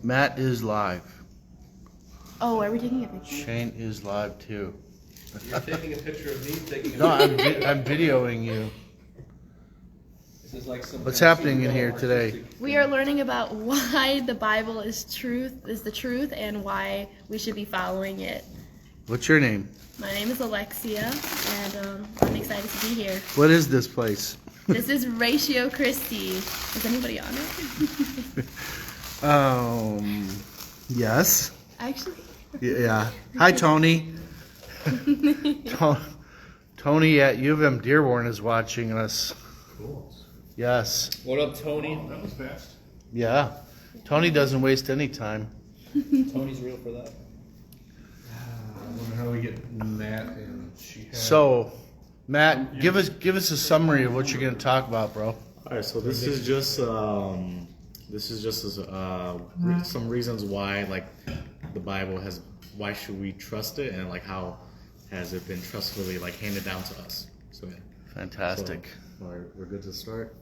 Matt is live. Oh, are we taking a picture? Shane is live too. You're taking a picture of me taking a No, picture. I'm videoing you. This is like some What's kind of happening in CEO here today? artistic We are learning about why the Bible is the truth, and why we should be following it. What's your name? My name is Alexia, and I'm excited to be here. What is this place? This is Ratio Christi. Is anybody on it? Yes. Actually. Yeah. Hi, Tony. Tony at U of M Dearborn is watching us. Cool. Yes. What up, Tony? That was fast. Yeah. Tony doesn't waste any time. Tony's real for that. I wonder how we get Matt and she had. So, Matt, give us a summary of what you're going to talk about, bro. All right, so this is just some reasons why the Bible why should we trust it, and how has it been trustfully handed down to us. So yeah. Fantastic. So, all right, we're good to start.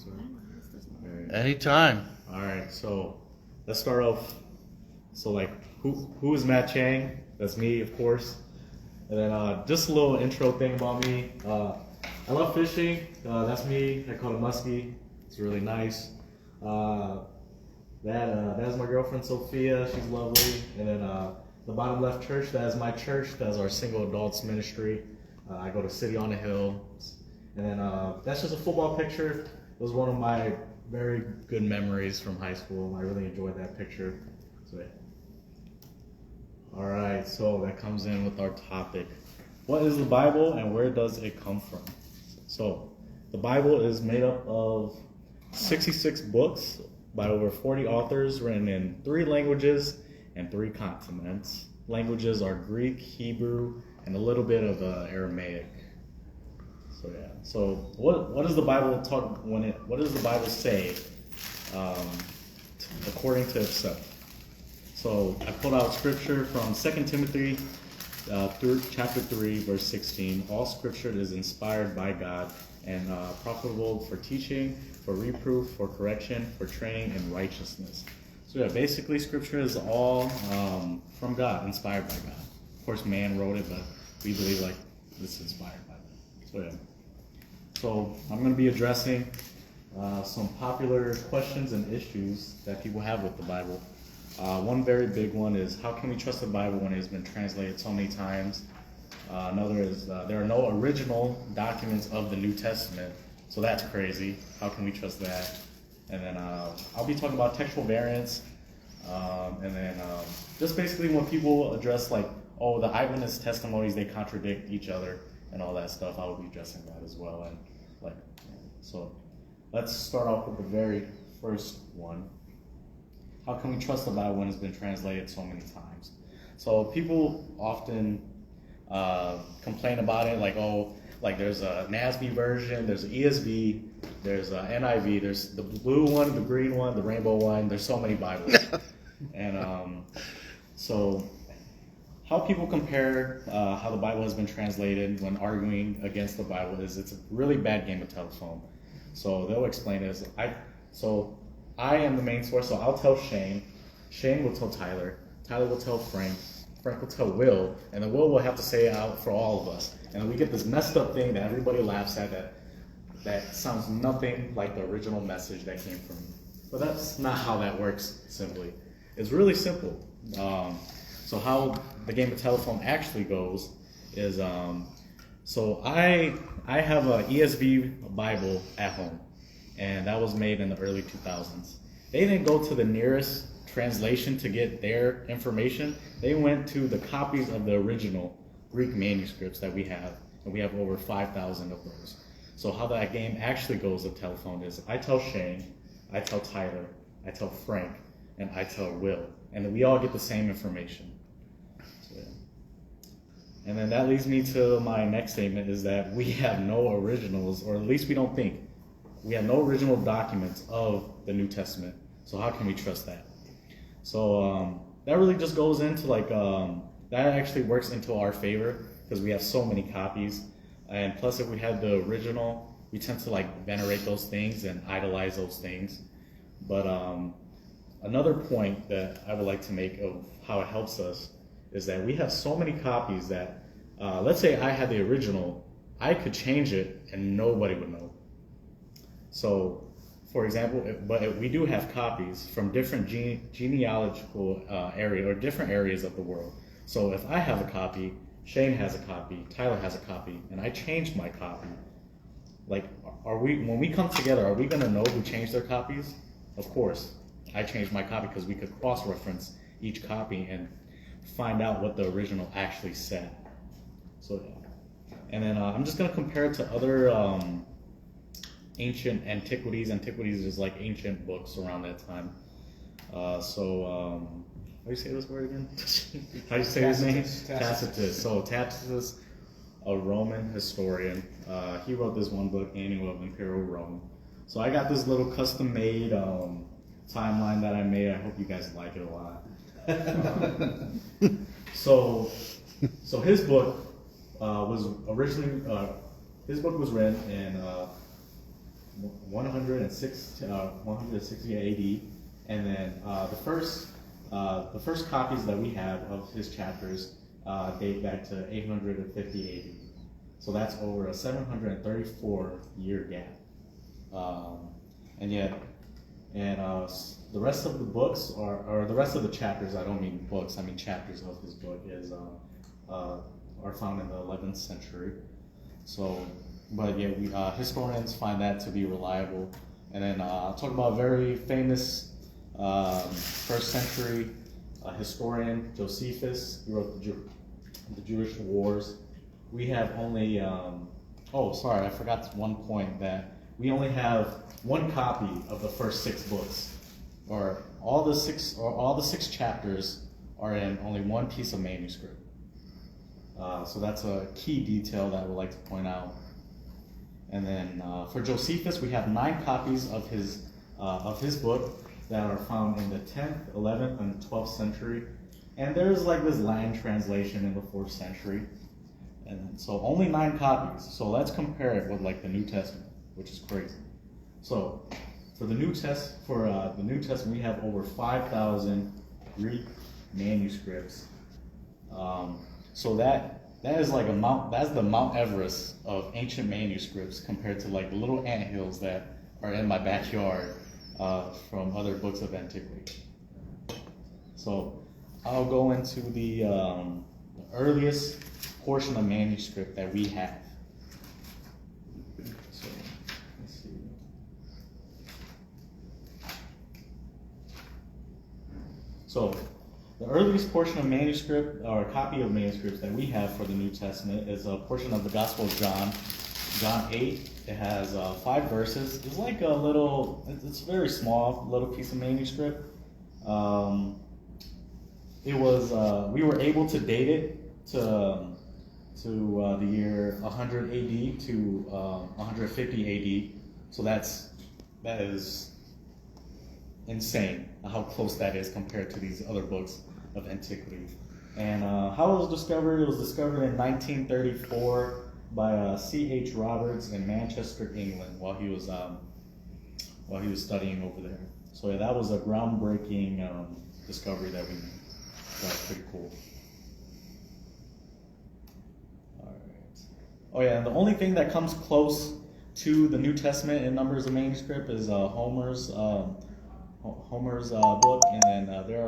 All right. Anytime. All right, so let's start off. So who is Matt Chang? That's me, of course. And then just a little intro thing about me. I love fishing. That's me. I call it muskie. It's really nice. That's my girlfriend Sophia. She's lovely. And then the bottom left church, that is my church. That's our single adults ministry. I go to City on the Hill. And then that's just a football picture. It was one of my very good memories from high school. I really enjoyed that picture. So yeah. All right, so that comes in with our topic. What is the Bible and where does it come from? So the Bible is made up of 66 books by over 40 authors, written in 3 languages and 3 continents. Languages are Greek, Hebrew, and a little bit of Aramaic. So yeah. So what does the Bible what does the Bible say according to itself? So I pulled out scripture from 2 Timothy chapter 3, verse 16. All scripture is inspired by God and profitable for teaching, for reproof, for correction, for training in righteousness. So yeah, basically scripture is all from God, inspired by God. Of course, man wrote it, but we believe this is inspired by God. So yeah. So I'm going to be addressing some popular questions and issues that people have with the Bible. One very big one is, how can we trust the Bible when it's been translated so many times? Another is, there are no original documents of the New Testament, so that's crazy. How can we trust that? And then I'll be talking about textual variants, and then just basically when people address the eyewitness testimonies, they contradict each other and all that stuff, I will be addressing that as well. And so let's start off with the very first one. How can we trust the Bible when it's been translated so many times? So people often complain about it, there's a NASB version, there's an ESV, there's an NIV, there's the blue one, the green one, the rainbow one. There's so many Bibles. And so how people compare how the Bible has been translated when arguing against the Bible is it's a really bad game of telephone. So they'll explain it as I am the main source, so I'll tell Shane. Shane will tell Tyler. Tyler will tell Frank. Frank will tell Will. And then Will have to say it out for all of us. And then we get this messed up thing that everybody laughs at that sounds nothing like the original message that came from me. But that's not how that works simply. It's really simple. So how the game of telephone actually goes is, so I have a ESV Bible at home. And that was made in the early 2000s. They didn't go to the nearest translation to get their information. They went to the copies of the original Greek manuscripts that we have, and we have over 5,000 of those. So how that game actually goes of telephone is, I tell Shane, I tell Tyler, I tell Frank, and I tell Will, and then we all get the same information. So, yeah. And then that leads me to my next statement, is that we have no originals, or at least we don't think. We have no original documents of the New Testament, so how can we trust that? So that really just goes into that actually works into our favor because we have so many copies, and plus if we have the original, we tend to venerate those things and idolize those things. But another point that I would like to make of how it helps us is that we have so many copies that, let's say I had the original, I could change it and nobody would know. So, for example, but we do have copies from different genealogical area or different areas of the world. So if I have a copy, Shane has a copy, Tyler has a copy, and I changed my copy, like, when we come together, are we gonna know who changed their copies? Of course, I changed my copy because we could cross-reference each copy and find out what the original actually said. So, and then I'm just gonna compare it to other ancient antiquities. Antiquities is like ancient books around that time. How do you say this word again? How do you say his name? Tacitus. So Tacitus, a Roman historian, he wrote this one book, Annual of Imperial Rome. So I got this little custom-made timeline that I made. I hope you guys like it a lot. So his book was originally his book was written in 160 AD, and then the first copies that we have of his chapters date back to 850 AD. So that's over a 734-year gap. The rest of the books, or the rest of the chapters, I don't mean books, I mean chapters of his book, are found in the 11th century. So, but yeah, historians find that to be reliable. And then I'll talk about a very famous first century historian, Josephus. He wrote the Jewish Wars. We have only, I forgot one point, that we only have one copy of the first 6 books, or all the six chapters are in only one piece of manuscript. So that's a key detail that I would like to point out. And then for Josephus, we have 9 copies of his book that are found in the 10th, 11th, and 12th century. And there's like this Latin translation in the 4th century. And so only 9 copies. So let's compare it with like the New Testament, which is crazy. So for the New Testament, we have over 5,000 Greek manuscripts. So that is like that's the Mount Everest of ancient manuscripts compared to like the little anthills that are in my backyard from other books of antiquity. So I'll go into the earliest portion of manuscript that we have. So let's see. So the earliest portion of manuscript, or copy of manuscripts that we have for the New Testament, is a portion of the Gospel of John, John 8. It has 5 verses. It's like a little, it's a very small little piece of manuscript. We were able to date it to the year 100 AD to 150 AD. So that is insane how close that is compared to these other books of antiquity. And how it was discovered? It was discovered in 1934 by C.H. Roberts in Manchester, England, while he was studying over there. So yeah, that was a groundbreaking discovery that we made. That was pretty cool. All right. Oh yeah, and the only thing that comes close to the New Testament in numbers of manuscript is Homer's book, and then there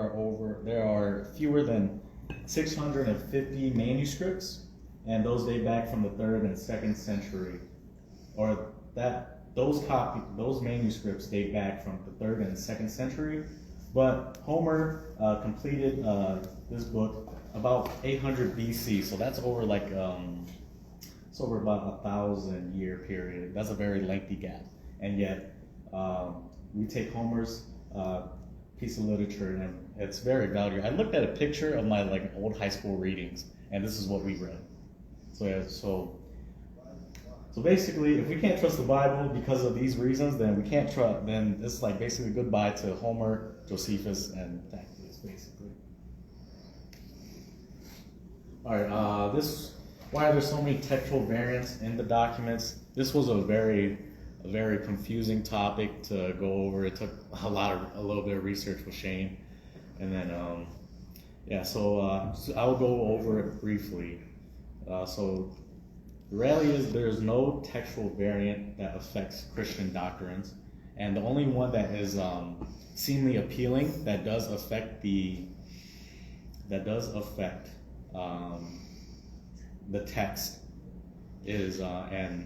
are fewer than 650 manuscripts, and those date back from the 3rd and 2nd century, or those manuscripts date back from the 3rd and 2nd century. But Homer completed this book about 800 BC, so that's over like it's over about 1,000-year period. That's a very lengthy gap, and yet we take Homer's piece of literature, and it's very valuable. I looked at a picture of my like old high school readings, and this is what we read. So yeah, so basically, if we can't trust the Bible because of these reasons, then we can't trust. Then it's like basically goodbye to Homer, Josephus, and Tacitus, basically. All right, why are there so many textual variants in the documents? This was a very a very confusing topic to go over. It took a little bit of research with Shane, and then so I'll go over it briefly. So the reality is there's no textual variant that affects Christian doctrines, and the only one that is seemingly appealing that does affect the text is the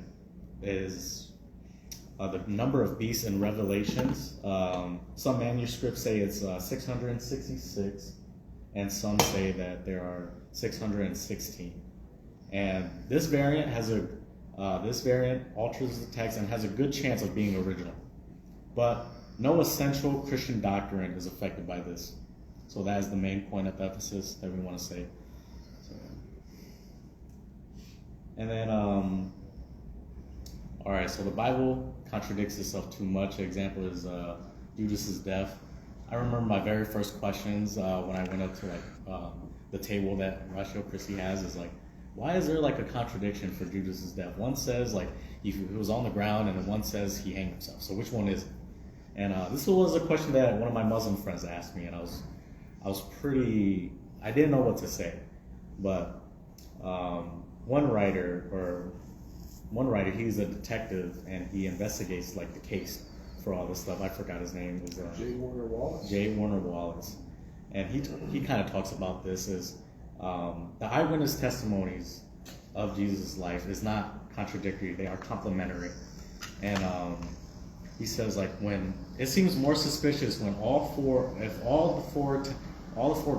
number of beasts in Revelations. Some manuscripts say it's 666, and some say that there are 616. And this variant alters the text and has a good chance of being original. But no essential Christian doctrine is affected by this. So that is the main point of emphasis that we want to say. And then, all right, so the Bible contradicts itself too much. An example is Judas's death. I remember my very first questions when I went up to the table that Ratio Christi has is why is there a contradiction for Judas's death? One says he was on the ground, and then one says he hanged himself. So which one is it? And this was a question that one of my Muslim friends asked me, and I didn't know what to say. But one writer, he's a detective, and he investigates the case for all this stuff. I forgot his name. It was J. Warner Wallace. J. Warner Wallace, and he kind of talks about this as the eyewitness testimonies of Jesus' life is not contradictory; they are complementary. And he says when it seems more suspicious when all the four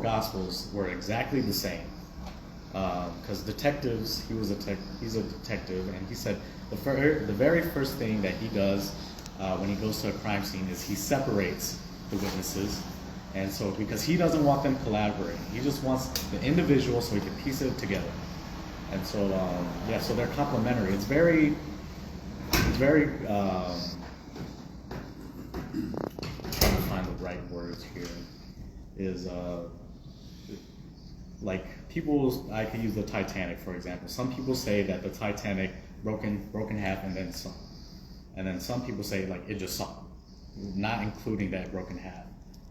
gospels were exactly the same. Because detectives, he's a detective, and he said the very first thing that he does when he goes to a crime scene is he separates the witnesses, and so because he doesn't want them collaborating, he just wants the individual so he can piece it together. And so so they're complementary. It's very trying to find the right words here. Is people, I could use the Titanic for example. Some people say that the Titanic broke in half and then sunk, and then some people say it just sunk, not including that broken half.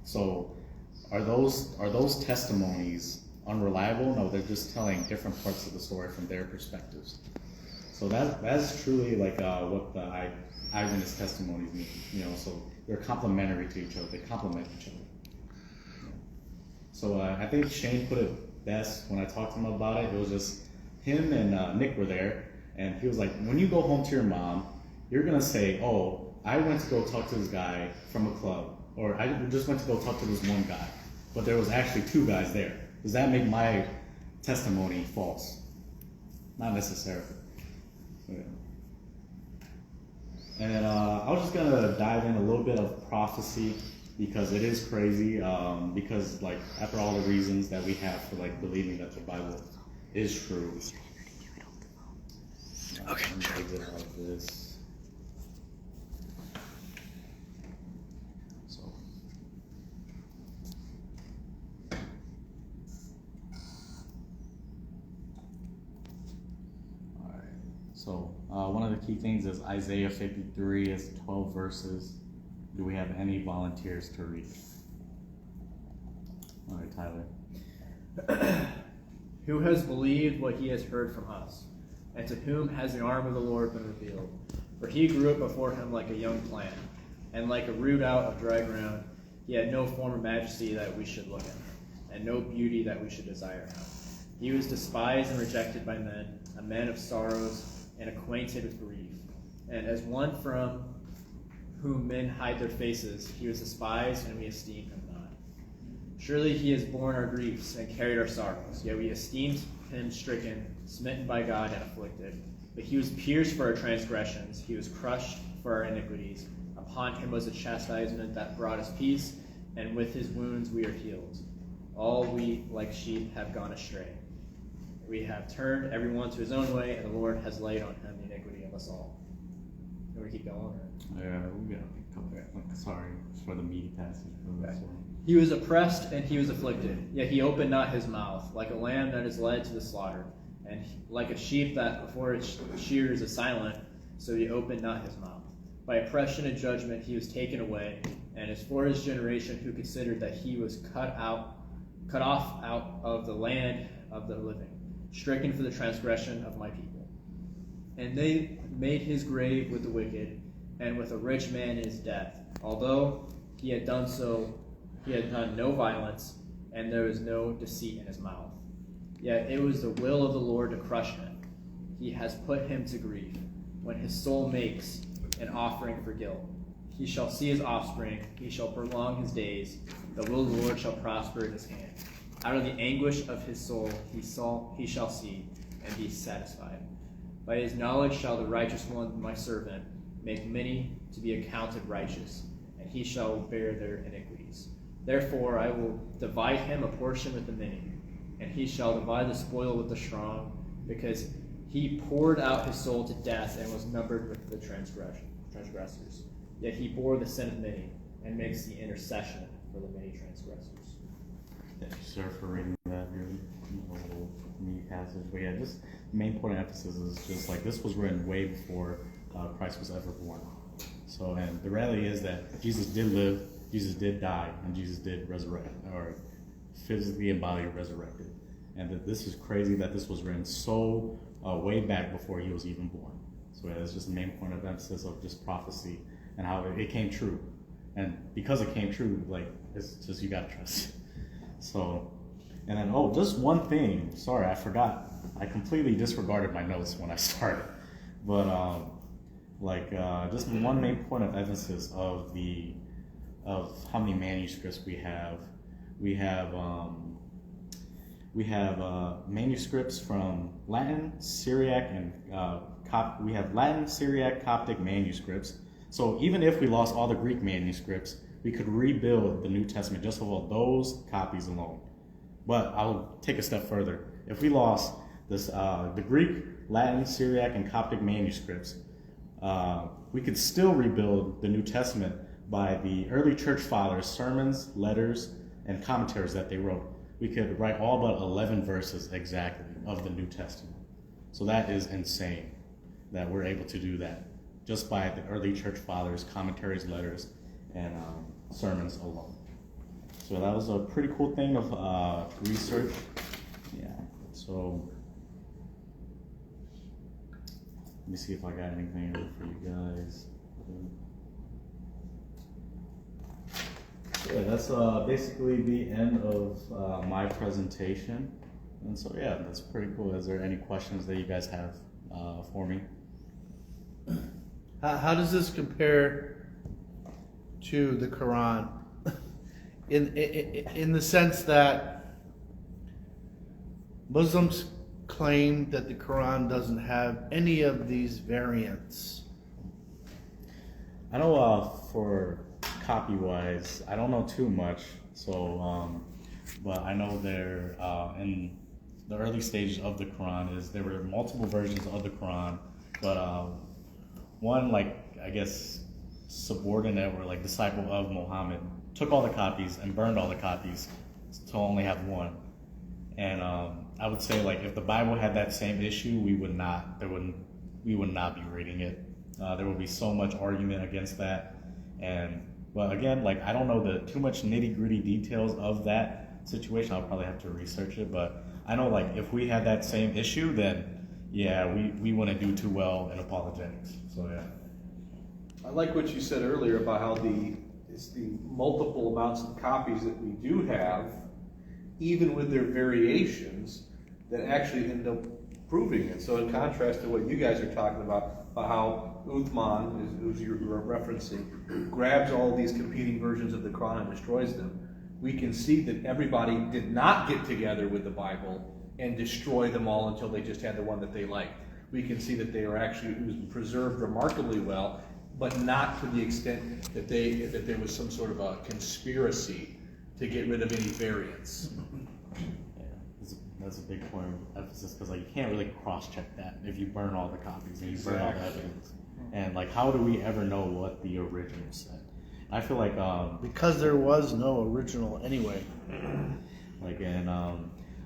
So are those testimonies unreliable? No, they're just telling different parts of the story from their perspectives. So that's truly what the eyewitness testimonies mean. So they're complementary to each other. They complement each other. So I think Shane put it best when I talked to him about it. It was just him and Nick were there, and he was like, when you go home to your mom, you're gonna say, oh, I went to go talk to this guy from a club, or I just went to go talk to this one guy, but there was actually two guys there. Does that make my testimony false? Not necessarily. So, yeah. And then I was just gonna dive in a little bit of prophecy, because it is crazy, because after all the reasons that we have for believing that the Bible is true. Okay. Let me exit out of this. So. All right. So one of the key things is Isaiah 53 is 12 verses. Do we have any volunteers to read? All right, Tyler. Who has believed what he has heard from us? And to whom has the arm of the Lord been revealed? For he grew up before him like a young plant, and like a root out of dry ground. He had no form of majesty that we should look at, and no beauty that we should desire him. He was despised and rejected by men, a man of sorrows and acquainted with grief. And as one from whom men hide their faces, he was despised, and we esteemed him not. Surely he has borne our griefs and carried our sorrows, yet we esteemed him stricken, smitten by God, and afflicted. But he was pierced for our transgressions, he was crushed for our iniquities. Upon him was a chastisement that brought us peace, and with his wounds we are healed. All we, like sheep, have gone astray. We have turned everyone to his own way, and the Lord has laid on him the iniquity of us all. You want to keep going? Or? Yeah, we got a couple. Sorry for the meaty passage. Okay. He was oppressed and he was afflicted, yet he opened not his mouth. Like a lamb that is led to the slaughter, and like a sheep that before its shears is silent, so he opened not his mouth. By oppression and judgment he was taken away, and as for his generation who considered that he was cut off out of the land of the living, stricken for the transgression of my people. And they made his grave with the wicked, and with a rich man in his death, although he had done no violence, and there was no deceit in his mouth. Yet it was the will of the Lord to crush him. He has put him to grief, when his soul makes an offering for guilt. He shall see his offspring, he shall prolong his days, the will of the Lord shall prosper in his hand. Out of the anguish of his soul he shall see, and be satisfied. By his knowledge shall the righteous one, my servant, make many to be accounted righteous, and he shall bear their iniquities. Therefore I will divide him a portion with the many, and he shall divide the spoil with the strong, because he poured out his soul to death and was numbered with the transgressors. Yet he bore the sin of many, and makes the intercession for the many transgressors. Thank you, sir, for reading that really little mini passage. But yeah, just the main point of emphasis is just like this was written way before Christ was ever born. So, and the reality is that Jesus did live, Jesus did die, and Jesus did resurrect, or physically and bodily resurrected. And that this is crazy that this was written so way back before he was even born. So yeah, that's just the main point of emphasis of just prophecy and how it came true. And because it came true, like, it's just, you gotta trust it. So, and then, just one thing. Sorry, I forgot. I completely disregarded my notes when I started. But, just one main point of emphasis of how many manuscripts we have. We have manuscripts from Latin, Syriac, and we have Latin, Syriac, Coptic manuscripts. So even if we lost all the Greek manuscripts, we could rebuild the New Testament just of those copies alone. But I'll take a step further. If we lost the Greek, Latin, Syriac, and Coptic manuscripts, we could still rebuild the New Testament by the early church fathers' sermons, letters, and commentaries that they wrote. We could write all but 11 verses exactly of the New Testament. So that is insane that we're able to do that just by the early church fathers' commentaries, letters, and sermons alone. So that was a pretty cool thing of research. Yeah. So let me see if I got anything for you guys. Yeah, that's basically the end of my presentation. And so yeah, that's pretty cool. Is there any questions that you guys have for me? How does this compare to the Quran? In the sense that Muslims claim that the Quran doesn't have any of these variants. I know for copy-wise, I don't know too much. So, but I know there in the early stages of the Quran there were multiple versions of the Quran, but one, like, I guess subordinate or like disciple of Muhammad took all the copies and burned all the copies to only have one. And I would say, like, if the Bible had that same issue, we would not be reading it. There would be so much argument against that. But again, like, I don't know too much nitty-gritty details of that situation. I'll probably have to research it, but I know, like, if we had that same issue, then yeah, we wouldn't do too well in apologetics. So yeah. I like what you said earlier about how it's the multiple amounts of copies that we do have, even with their variations, that actually end up proving it. So in contrast to what you guys are talking about how Uthman, who's you're referencing, grabs all these competing versions of the Quran and destroys them, we can see that everybody did not get together with the Bible and destroy them all until they just had the one that they liked. We can see that it was preserved remarkably well, but not to the extent that there was some sort of a conspiracy to get rid of any variants. Yeah, that's a big point of emphasis, because, like, you can't really cross-check that if you burn all the copies and you burn all the evidence. And, like, how do we ever know what the original said? I feel like Because there was no original anyway.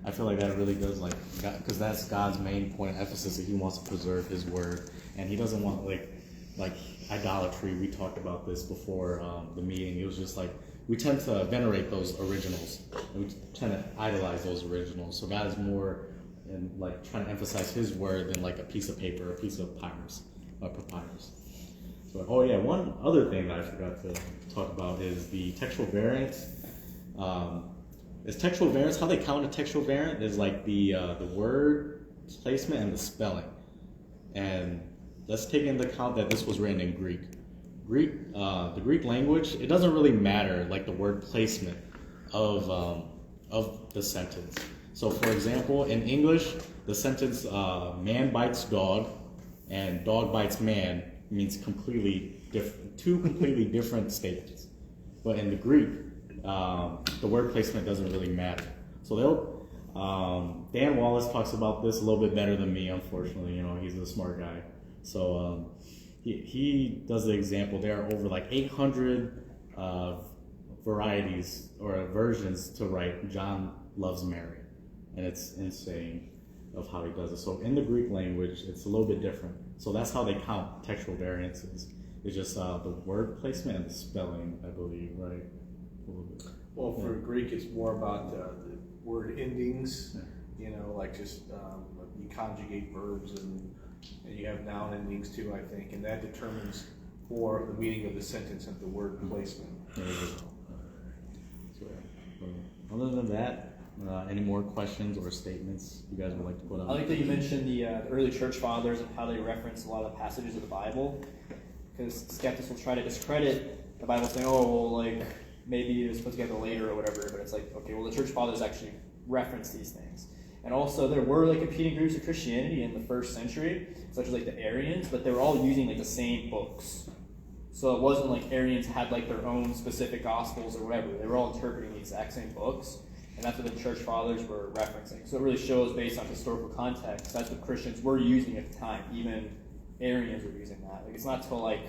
I feel like that really does, like, because that's God's main point of emphasis, that He wants to preserve His word, and He doesn't want, like, like idolatry. We talked about this before the meeting. It was just like we tend to venerate those originals, and we tend to idolize those originals. So God is more in like trying to emphasize His word than like a piece of paper, a piece of papyrus. So, oh yeah, one other thing that I forgot to talk about is the textual variants. Is textual variants, how they count a textual variant is like the word placement and the spelling. And let's take into account that this was written in Greek. The Greek language, it doesn't really matter like the word placement of the sentence. So for example, in English, the sentence man bites dog and dog bites man means completely different, two completely different statements. But in the Greek, the word placement doesn't really matter. So they'll, Dan Wallace talks about this a little bit better than me, unfortunately. You know, he's a smart guy. So he does the example. There are over like 800 varieties or versions to write John loves Mary. And it's insane of how he does it. So in the Greek language, it's a little bit different. So that's how they count textual variances. It's just the word placement and the spelling, I believe, right? A little bit. Well, for Greek, it's more about the word endings, you know, like just you conjugate verbs and you have noun endings too, I think, and that determines for the meaning of the sentence and the word placement. So, other than that, any more questions or statements you guys would like to put on? I like that you mentioned the early church fathers and how they reference a lot of passages of the Bible, because skeptics will try to discredit the Bible, saying, "Oh, well, like maybe it was put together later or whatever." But it's like, okay, well, the church fathers actually reference these things, and also there were like competing groups of Christianity in the first century, such as like the Arians, but they were all using like the same books. So it wasn't like Arians had like their own specific gospels or whatever. They were all interpreting the exact same books. And that's what the church fathers were referencing. So it really shows, based on historical context, that's what Christians were using at the time. Even Arians were using that. Like, it's not until like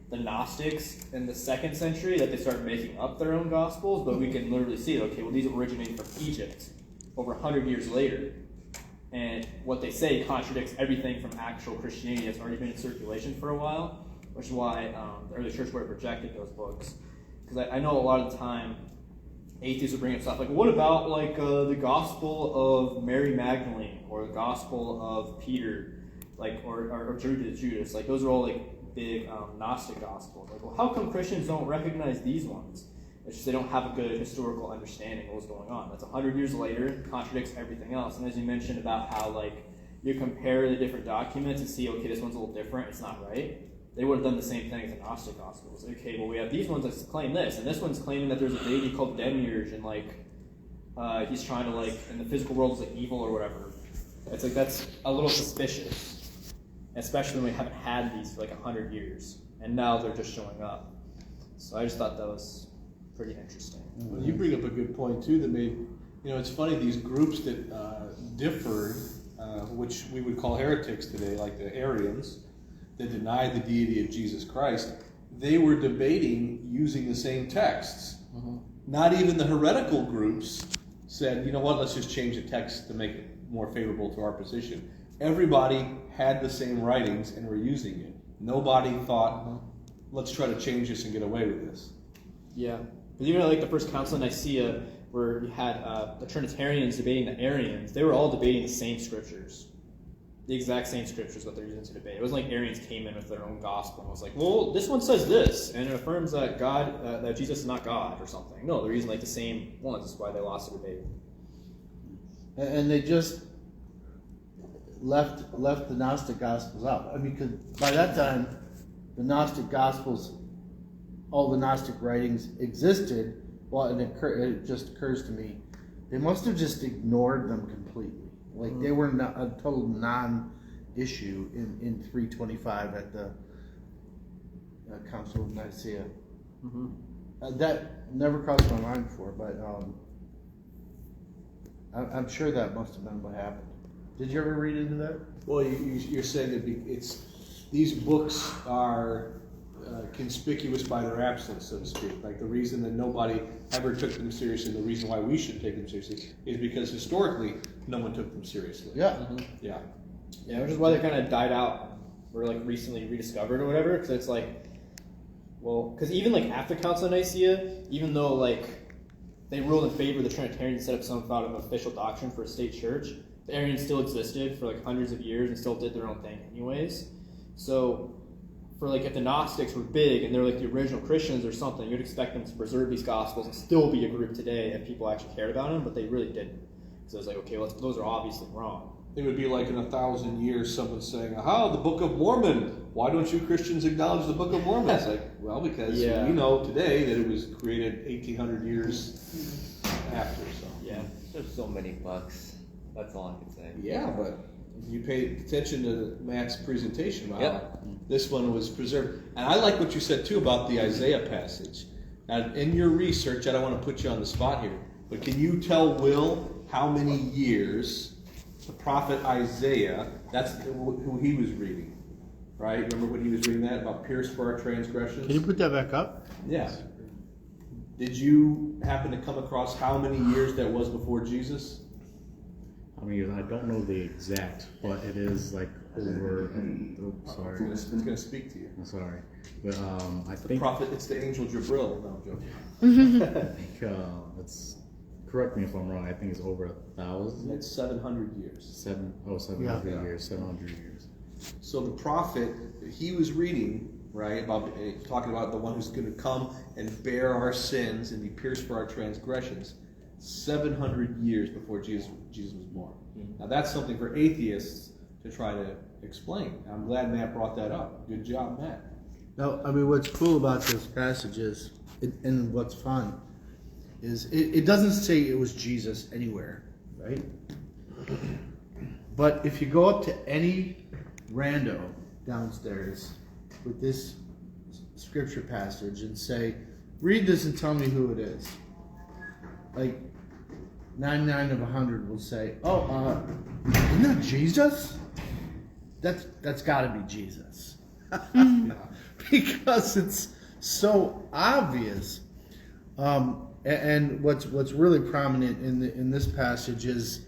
the Gnostics in the 2nd century that they started making up their own gospels, but we can literally see it. Okay, well, these originated from Egypt over 100 years later. And what they say contradicts everything from actual Christianity that's already been in circulation for a while, which is why the early church would have rejected those books. Because I know a lot of the time, atheists will bring up stuff like, what about like the Gospel of Mary Magdalene or the Gospel of Peter, like or Judas? Like those are all like big Gnostic Gospels. Like, well, how come Christians don't recognize these ones? It's just they don't have a good historical understanding of what's going on. That's 100 years later, contradicts everything else. And as you mentioned about how like you compare the different documents and see, okay, this one's a little different. It's not right. They would have done the same thing as the Gnostic Gospels. Okay, well, we have these ones that claim this, and this one's claiming that there's a deity called Demiurge, and like he's trying to like, in the physical world is like evil or whatever. It's like that's a little suspicious, especially when we haven't had these for like 100 years, and now they're just showing up. So I just thought that was pretty interesting. Well, you bring up a good point too. That made, you know, it's funny, these groups that differed, which we would call heretics today, like the Arians, that denied the deity of Jesus Christ, they were debating using the same texts. Mm-hmm. Not even the heretical groups said, you know what, let's just change the text to make it more favorable to our position. Everybody had the same writings and were using it. Nobody thought, let's try to change this and get away with this. Yeah. But even like the first council in Nicaea, where you had the Trinitarians debating the Arians, they were all debating the same scriptures. The exact same scriptures what they're using to debate. It wasn't like Arians came in with their own gospel and was like, well, this one says this, and it affirms that God, that Jesus is not God or something. No, they're using like the same ones. That's why they lost the debate. And they just left the Gnostic Gospels out. I mean, because by that time, the Gnostic Gospels, all the Gnostic writings existed. Well, and it just occurs to me, they must have just ignored them completely. Like they were not a total non-issue in 325 at the Council of Nicaea. Mm-hmm. That never crossed my mind before, but I'm sure that must have been what happened. Did you ever read into that? Well, you're saying that these books are conspicuous by their absence, so to speak. Like the reason that nobody ever took them seriously, the reason why we should take them seriously, is because historically no one took them seriously. Yeah. Mm-hmm. Yeah. Yeah, which is why they kind of died out were like recently rediscovered or whatever. Because it's like, well, because even like after Council of Nicaea, even though like they ruled in favor of the Trinitarians and set up some sort of official doctrine for a state church, the Arians still existed for like hundreds of years and still did their own thing anyways. So for like if the Gnostics were big and they're like the original Christians or something, you'd expect them to preserve these Gospels and still be a group today if people actually cared about them, but they really didn't. So it's like, okay, well, those are obviously wrong. It would be like in 1,000 years someone saying, aha, the Book of Mormon. Why don't you Christians acknowledge the Book of Mormon? It's like, well, because we know today that it was created 1,800 years after. So Yeah. There's so many bucks. That's all I can say. yeah, but you paid attention to Matt's presentation. Yep. This one was preserved. And I like what you said, too, about the Isaiah passage. And in your research, I don't want to put you on the spot here, but can you tell Will how many years the prophet Isaiah, that's who he was reading, right? Remember when he was reading that about pierced for our transgressions? Can you put that back up? Yeah. Did you happen to come across how many years that was before Jesus? I mean, I don't know the exact, but it is like over. Sorry, It's going to speak to you. I'm sorry, but I The think prophet, it's the angel Jibril. No, I'm joking. I think it's. Correct me if I'm wrong. I think it's over 1,000. It's 700 years. 700 Yeah. years, 700 years. So the prophet, he was reading, right, about talking about the one who's going to come and bear our sins and be pierced for our transgressions, 700 years before Jesus was born. Mm-hmm. Now that's something for atheists to try to explain. I'm glad Matt brought that up. Good job, Matt. Now, I mean, what's cool about this passage is, and what's fun, is it doesn't say it was Jesus anywhere, right? But if you go up to any rando downstairs with this scripture passage and say, read this and tell me who it is, like 99 of 100 will say, oh, isn't that Jesus? That's got to be Jesus. Because it's so obvious. And what's really prominent in this passage is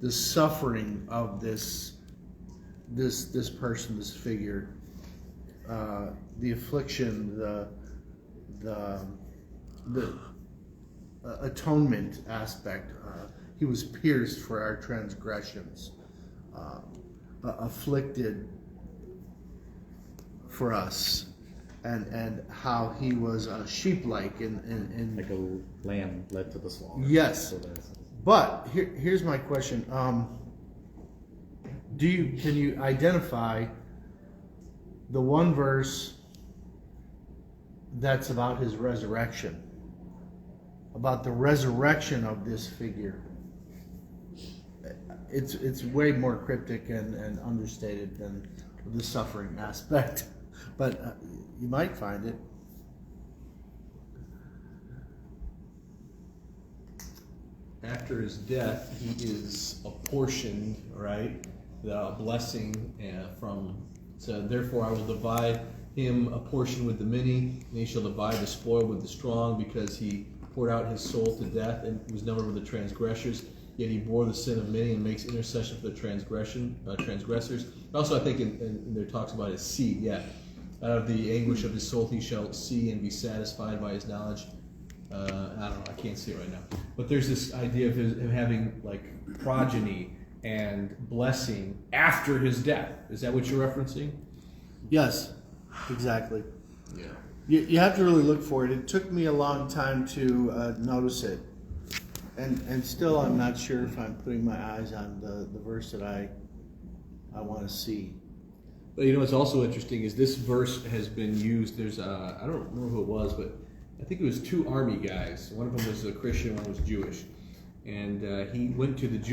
the suffering of this person, this figure, the affliction, the atonement aspect. He was pierced for our transgressions, afflicted for us. And how he was sheep-like in Like a lamb led to the slaughter. Yes. So that's- But here's my question: can you identify the one verse that's about his resurrection, about the resurrection of this figure? It's way more cryptic and understated than the suffering aspect, but you might find it. After his death, he is apportioned, right? The blessing from, so therefore I will divide him a portion with the many, and he shall divide the spoil with the strong, because he poured out his soul to death and was numbered with the transgressors. Yet he bore the sin of many and makes intercession for the transgressors. Also, I think in there talks about his seed. Yeah, out of the anguish of his soul he shall see and be satisfied by his knowledge. I don't know, I can't see it right now. But there's this idea of him having like progeny and blessing after his death. Is that what you're referencing? Yes, exactly. Yeah. You have to really look for it. It took me a long time to notice it. And still I'm not sure if I'm putting my eyes on the verse that I want to see. But you know what's also interesting is this verse has been used. There's I don't remember who it was, but I think it was two army guys. One of them was a Christian, one was Jewish. And he went to his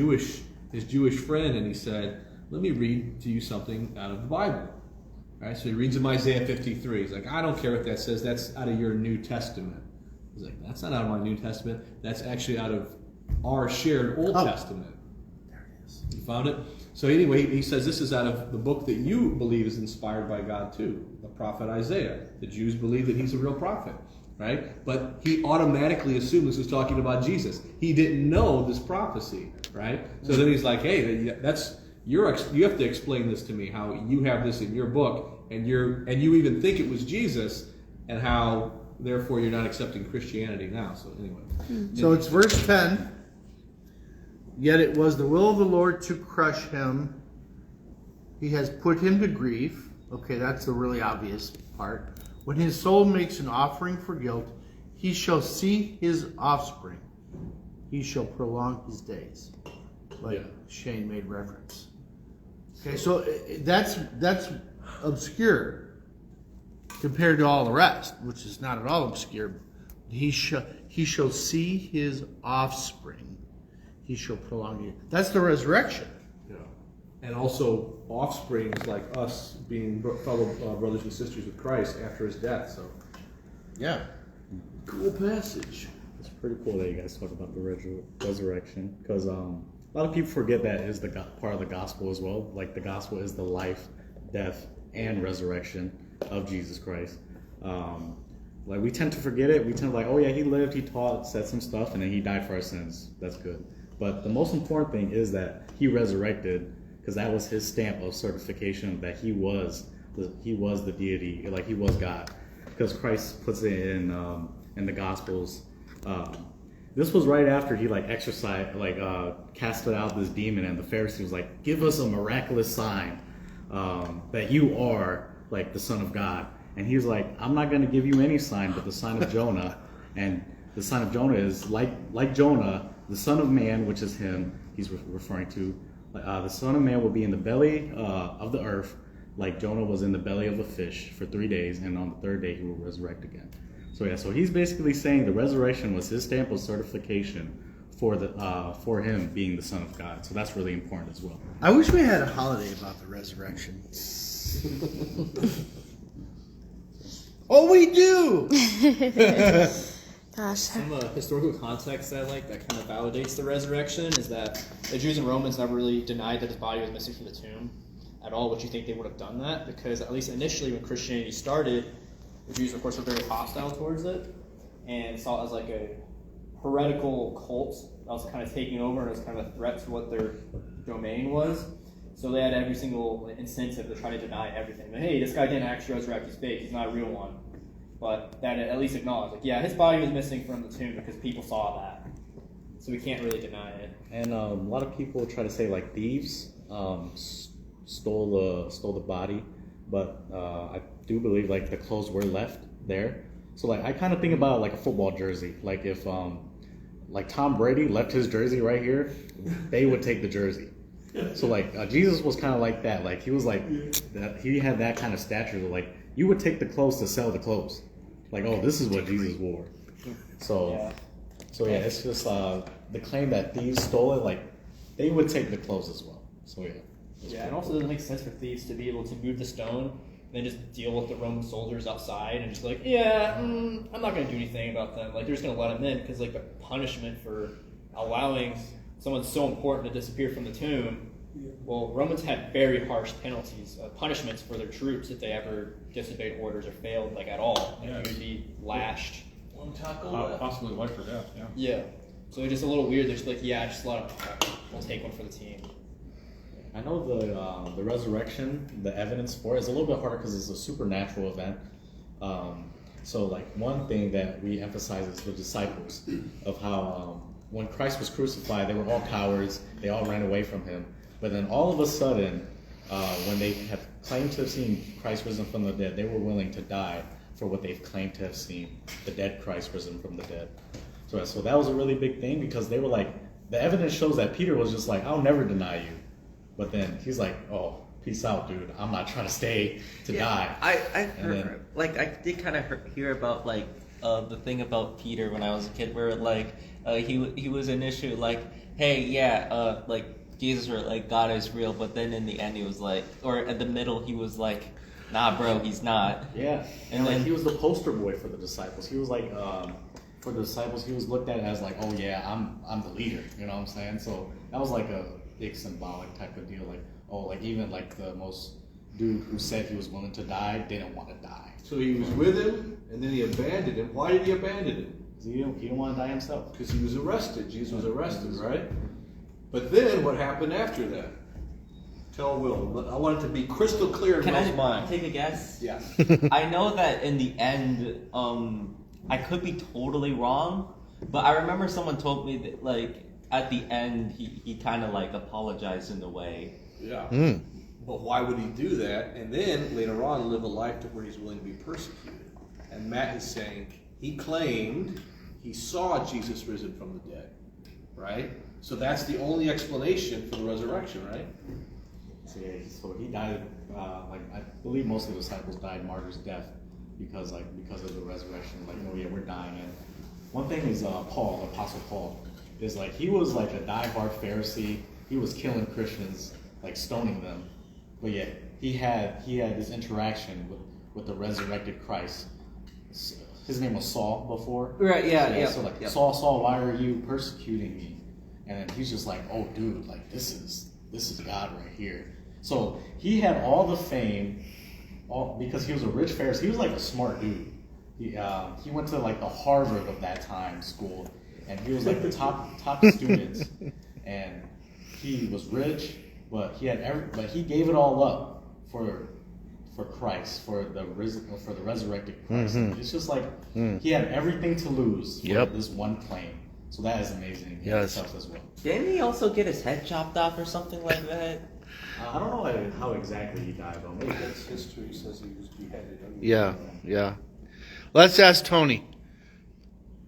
Jewish friend and he said, let me read to you something out of the Bible. All right, so he reads him Isaiah 53. He's like, I don't care what that says. That's out of your New Testament. He's like, that's not out of my New Testament. That's actually out of our shared Old Testament. There it is. You found it? So anyway, he says this is out of the book that you believe is inspired by God too, the prophet Isaiah. The Jews believe that he's a real prophet, right? But he automatically assumed this was talking about Jesus. He didn't know this prophecy, right? So then he's like, hey, you have to explain this to me, how you have this in your book, and you even think it was Jesus, and how therefore you're not accepting Christianity now. So anyway. So it's verse 10. Yet it was the will of the Lord to crush him. He has put him to grief. Okay, that's the really obvious part. When his soul makes an offering for guilt, he shall see his offspring. He shall prolong his days. Like Shane made reference. Okay, so that's obscure compared to all the rest, which is not at all obscure. He shall see his offspring. He shall prolong it. That's the resurrection. Yeah. And also offsprings like us being fellow brothers and sisters with Christ after his death. So Yeah. cool passage. It's pretty cool that you guys talk about the resurrection, because a lot of people forget that is the part of the gospel as well. Like the gospel is the life, death, and resurrection of Jesus Christ. Like we tend to forget it. We tend to like, oh yeah, he lived, he taught, said some stuff, and then he died for our sins. That's good. But the most important thing is that he resurrected, because that was his stamp of certification that he was the deity, like he was God. Because Christ puts it in the Gospels. This was right after he like exorcised, like casted out this demon, and the Pharisee was like, "Give us a miraculous sign that you are like the Son of God." And he was like, "I'm not going to give you any sign but the sign of Jonah." And the sign of Jonah is like Jonah, the Son of Man, which is him. He's referring to the Son of Man will be in the belly of the earth, like Jonah was in the belly of a fish for 3 days, and on the third day he will resurrect again. So yeah, so he's basically saying the resurrection was his stamp of certification for him being the Son of God. So that's really important as well. I wish we had a holiday about the resurrection. Oh, we do! Gosh. Some historical context that I like that kind of validates the resurrection is that the Jews and Romans never really denied that his body was missing from the tomb at all. Would you think they would have done that? Because at least initially when Christianity started, the Jews, of course, were very hostile towards it and saw it as like a heretical cult that was kind of taking over, and it was kind of a threat to what their domain was. So they had every single incentive to try to deny everything. But hey, this guy didn't actually resurrect, he's fake, he's not a real one. But that at least acknowledged, like, yeah, his body was missing from the tomb because people saw that. So we can't really deny it. And a lot of people try to say like thieves stole the body, but I do believe like the clothes were left there. So like I kind of think about like a football jersey. Like if like Tom Brady left his jersey right here, they would take the jersey. So like Jesus was kind of like that. Like he was like that. He had that kind of stature. Like you would take the clothes to sell the clothes. Like, oh, this is what Jesus wore. So yeah, it's just the claim that thieves stole it. Like they would take the clothes as well. So yeah. Yeah, and also it doesn't make sense for thieves to be able to move the stone and then just deal with the Roman soldiers outside and just like, yeah, I'm not going to do anything about them. Like, they're just going to let them in because, like, the punishment for allowing someone so important to disappear from the tomb, well, Romans had very harsh penalties, punishments for their troops if they ever disobeyed orders or failed, like, at all. Like, you would be lashed. Possibly life or death, yeah. Yeah. So it's just a little weird. They're just like, yeah, just let them. We'll take one for the team. I know the resurrection, the evidence for it is a little bit harder because it's a supernatural event. So like one thing that we emphasize is the disciples of how when Christ was crucified, they were all cowards. They all ran away from him. But then all of a sudden, when they had claimed to have seen Christ risen from the dead, they were willing to die for what they've claimed to have seen, the dead Christ risen from the dead. So that was a really big thing because they were like, the evidence shows that Peter was just like, I'll never deny you. But then he's like, oh, peace out, dude. I'm not trying to stay to die. I heard, like, I did kind of hear about, like, the thing about Peter when I was a kid where, like, he was initially like, hey, yeah, like, Jesus or, like, God is real. But then in the end he was like, or at the middle he was like, nah, bro, he's not. Yeah. And then he was the poster boy for the disciples. He was like, for the disciples, he was looked at as like, oh, yeah, I'm the leader. You know what I'm saying? So that was like a big symbolic type of deal, like, oh, like even like the most dude who said he was willing to die didn't want to die. So he was with him, and then he abandoned him. Why did he abandon him? He didn't want to die himself. Because he was arrested. Jesus was arrested, right? But then what happened after that? Tell Will. I want it to be crystal clear in Can Will's I mind. take a guess? Yes. I know that in the end, I could be totally wrong, but I remember someone told me that, like, at the end, he kind of, like, apologized in a way. Yeah. But why would he do that? And then later on live a life to where he's willing to be persecuted. And Matt is saying he claimed he saw Jesus risen from the dead, right? So that's the only explanation for the resurrection, right? So he died. Like I believe most of the disciples died martyr's death because of the resurrection. Like, oh yeah, we're dying. And one thing is Paul, Apostle Paul, is like he was like a diehard Pharisee. He was killing Christians, like stoning them. But yet he had this interaction with the resurrected Christ. His name was Saul before. Right, yeah. So like, Saul, why are you persecuting me? And then he's just like, oh dude, like this is God right here. So he had all the fame, because he was a rich Pharisee. He was like a smart dude. He went to like the Harvard of that time school, and he was like the top students. And he was rich, but he gave it all up for Christ, for the resurrected Christ. It's just like he had everything to lose for this one claim. So that is amazing in itself as well. Didn't he also get his head chopped off or something like that? I don't know how exactly he died, though. Maybe His history says he was beheaded. Yeah. Let's ask Tony.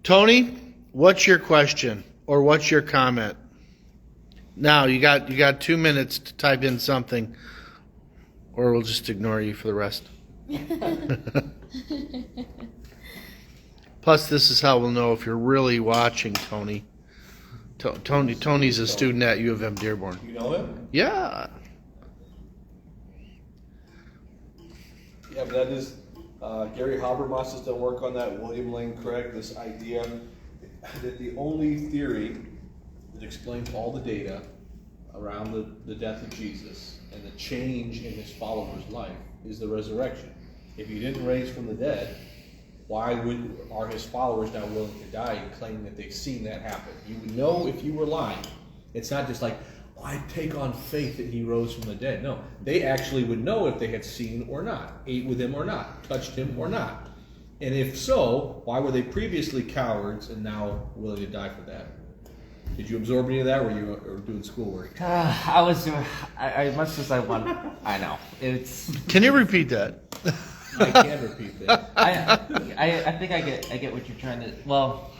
Tony, what's your question or what's your comment? Now you got 2 minutes to type in something, or we'll just ignore you for the rest. Plus, this is how we'll know if you're really watching, Tony. Tony's a student at U of M Dearborn. You know him? Yeah. Yeah, but that is, Gary Habermas has done work on that, William Lane Craig, this idea that the only theory that explains all the data around the death of Jesus and the change in his followers' life is the resurrection. If he didn't raise from the dead, why are his followers now willing to die and claim that they've seen that happen? You would know if you were lying. It's not just like, I take on faith that he rose from the dead. No, they actually would know if they had seen or not, ate with him or not, touched him or not. And if so, why were they previously cowards and now willing to die for that? Did you absorb any of that, or you were doing schoolwork? I was doing, as much as I want, I know. Can you repeat that? I can repeat that. I think I get what you're trying to, well.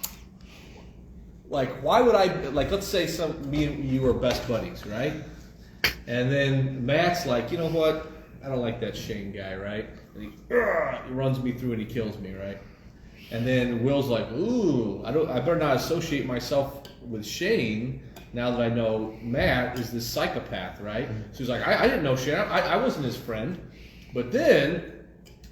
Like, why would I, like, let's say me and you are best buddies, right? And then Matt's like, you know what? I don't like that Shane guy, right? And he runs me through and he kills me, right? And then Will's like, ooh, I better not associate myself with Shane now that I know Matt is this psychopath, right? So he's like, I didn't know Shane. I wasn't his friend. But then,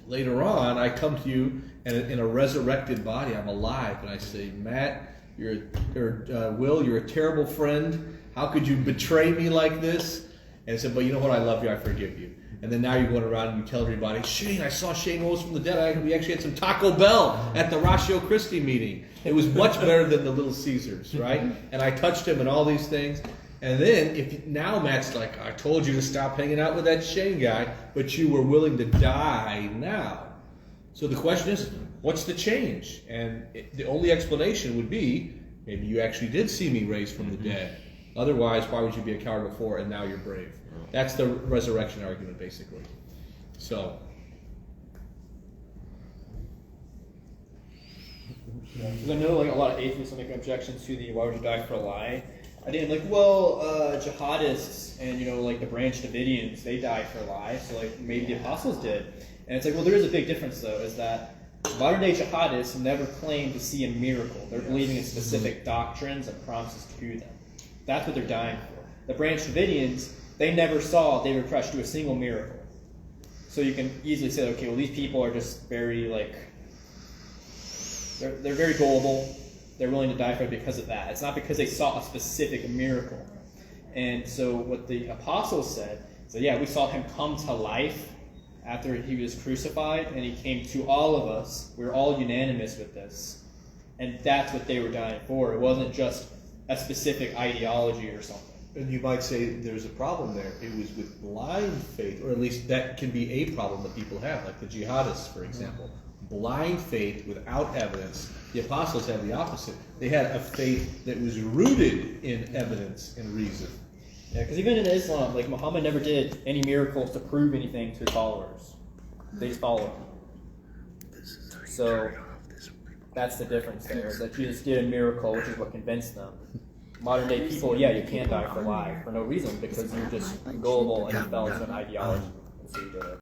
later on, I come to you and in a resurrected body, I'm alive, and I say, Matt, Will, you're a terrible friend. How could you betray me like this? And I said, but you know what? I love you. I forgive you. And then now you're going around and you tell everybody, Shane, I saw Shane rose from the dead. We actually had some Taco Bell at the Ratio Christi meeting. It was much better than the Little Caesars, right? And I touched him and all these things. And then now Matt's like, I told you to stop hanging out with that Shane guy, but you were willing to die now. So the question is, what's the change? And the only explanation would be, maybe you actually did see me raised from the dead. Otherwise, why would you be a coward before and now you're brave? That's the resurrection argument, basically. So. Because I know like a lot of atheists will make objections to the why would you die for a lie. I didn't like, well, jihadists and like the branch Davidians, they died for a lie, so like maybe the apostles did. And it's like, well, there is a big difference though, is that modern day jihadists never claim to see a miracle. They're believing in specific doctrines and promises to them. That's what they're dying for. The branch Davidians, they never saw David Koresh do a single miracle. So you can easily say, okay, well, these people are just very they're very gullible. They're willing to die for it because of that. It's not because they saw a specific miracle. And so what the apostles said, yeah, we saw him come to life after he was crucified, and he came to all of us. We're all unanimous with this. And that's what they were dying for. It wasn't just a specific ideology or something. And you might say there's a problem there. It was with blind faith, or at least that can be a problem that people have, like the jihadists, for example. Blind faith without evidence. The apostles had the opposite. They had a faith that was rooted in evidence and reason. Yeah, because even in Islam, like Muhammad never did any miracles to prove anything to his followers. They just followed him. So that's the difference there. That Jesus did a miracle, which is what convinced them. Modern day people, yeah, you can't die for life for no reason because you're just gullible and you fell into an ideology. And so you did it.